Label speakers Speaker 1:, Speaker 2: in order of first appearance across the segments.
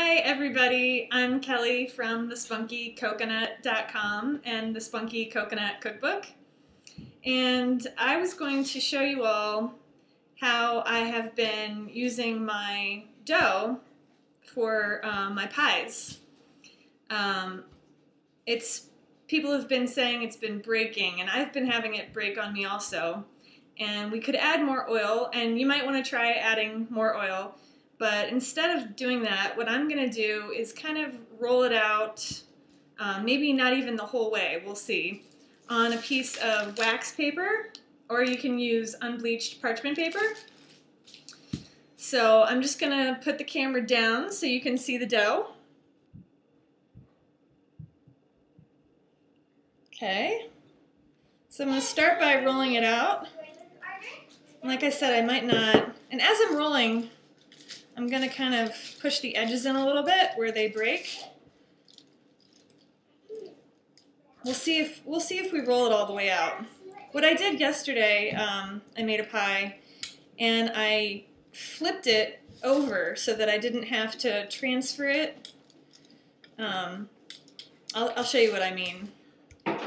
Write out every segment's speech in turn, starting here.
Speaker 1: Hi everybody, I'm Kelly from thespunkycoconut.com and the Spunky Coconut Cookbook, and I was going to show you all how I have been using my dough for my pies. People have been saying it's been breaking, and I've been having it break on me also, and we could add more oil, and you might want to try adding more oil. But instead of doing that, what I'm going to do is kind of roll it out, maybe not even the whole way, we'll see, on a piece of wax paper, or you can use unbleached parchment paper. So I'm just going to put the camera down so you can see the dough. Okay, so I'm going to start by rolling it out. And like I said, I might not, and as I'm rolling, I'm going to kind of push the edges in a little bit where they break. We'll see if we roll it all the way out. What I did yesterday, I made a pie and I flipped it over so that I didn't have to transfer it. I'll show you what I mean.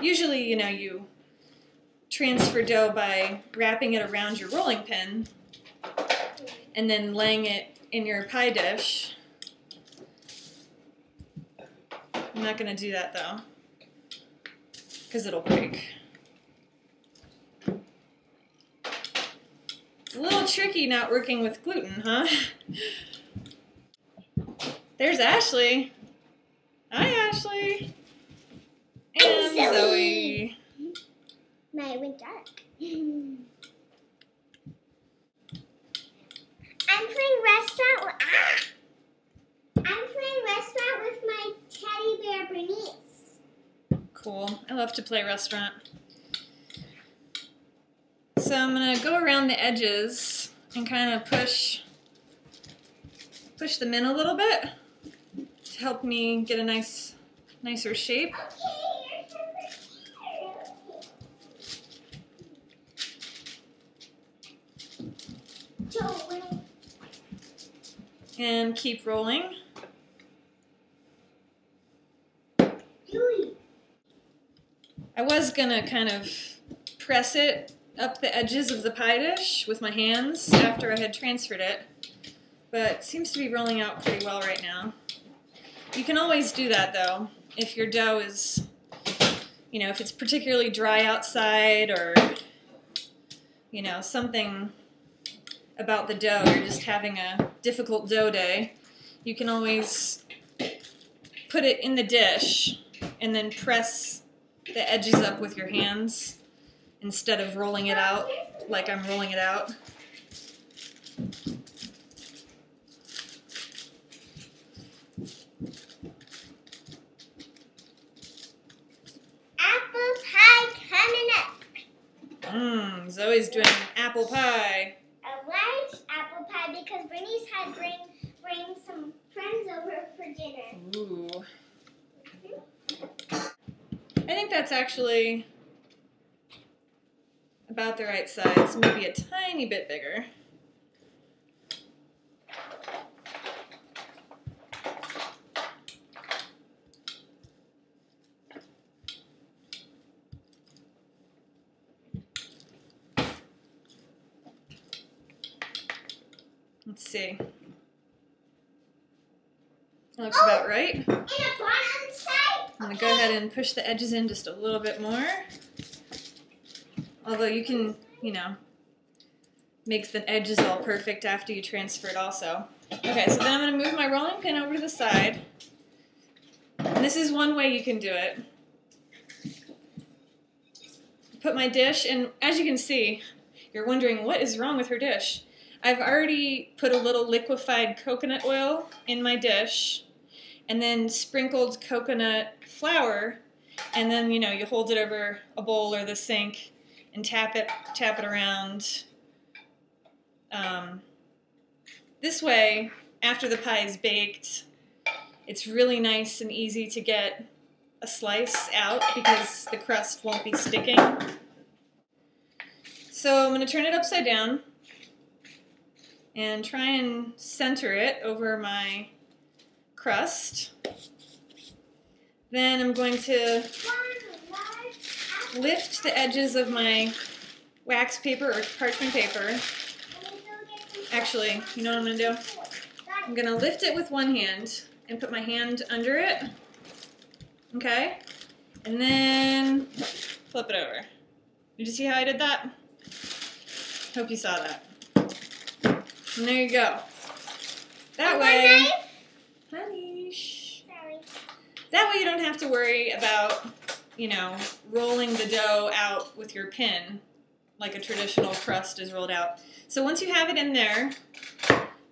Speaker 1: Usually, you know, you transfer dough by wrapping it around your rolling pin and then laying it in your pie dish. I'm not going to do that though, because it'll break. It's a little tricky not working with gluten, huh? There's Ashley. Hi, Ashley. And Zoe.
Speaker 2: Mine went dark. I'm playing restaurant with my teddy bear Bernice.
Speaker 1: Cool. I love to play restaurant. So I'm going to go around the edges and kind of push them in a little bit to help me get a nicer shape. And keep rolling. I was gonna kind of press it up the edges of the pie dish with my hands after I had transferred it, but it seems to be rolling out pretty well right now. You can always do that though, if your dough is, you know, if it's particularly dry outside, or, you know, something about the dough, you're just having a difficult dough day, you can always put it in the dish and then press the edges up with your hands instead of rolling it out like I'm rolling it out.
Speaker 2: Apple pie coming up.
Speaker 1: Zoe's doing apple pie.
Speaker 2: A large apple pie because Bernice had bring some friends over for dinner.
Speaker 1: Ooh. I think that's actually about the right size, maybe a tiny bit bigger. Let's see. That looks about right.
Speaker 2: And a bun on the side.
Speaker 1: I'm going to go ahead and push the edges in just a little bit more. Although you can, you know, make the edges all perfect after you transfer it also. Okay, so then I'm going to move my rolling pin over to the side. And this is one way you can do it. Put my dish, and as you can see, you're wondering what is wrong with her dish. I've already put a little liquefied coconut oil in my dish, and then sprinkled coconut flour, and then, you know, you hold it over a bowl or the sink and tap it around. This way, after the pie is baked, it's really nice and easy to get a slice out because the crust won't be sticking. So I'm going to turn it upside down and try and center it over my crust. Then I'm going to lift the edges of my wax paper or parchment paper. Actually, you know what I'm going to do? I'm going to lift it with one hand and put my hand under it. Okay? And then flip it over. Did you see how I did that? Hope you saw that. And there you go. That way, honey, shh.
Speaker 2: Sorry.
Speaker 1: That way you don't have to worry about, you know, rolling the dough out with your pin like a traditional crust is rolled out. So once you have it in there,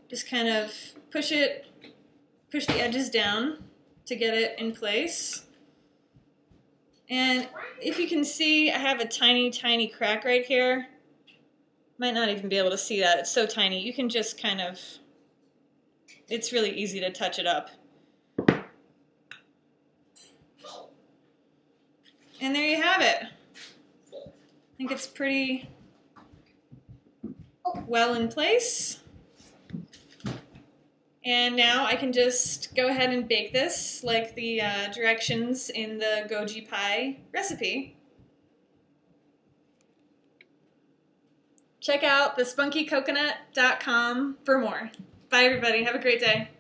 Speaker 1: just kind of push the edges down to get it in place. And if you can see, I have a tiny, tiny crack right here. Might not even be able to see that. It's so tiny. You can just kind of, it's really easy to touch it up. And there you have it. I think it's pretty well in place. And now I can just go ahead and bake this like the directions in the Goji Pie recipe. Check out thespunkycoconut.com for more. Bye everybody, have a great day.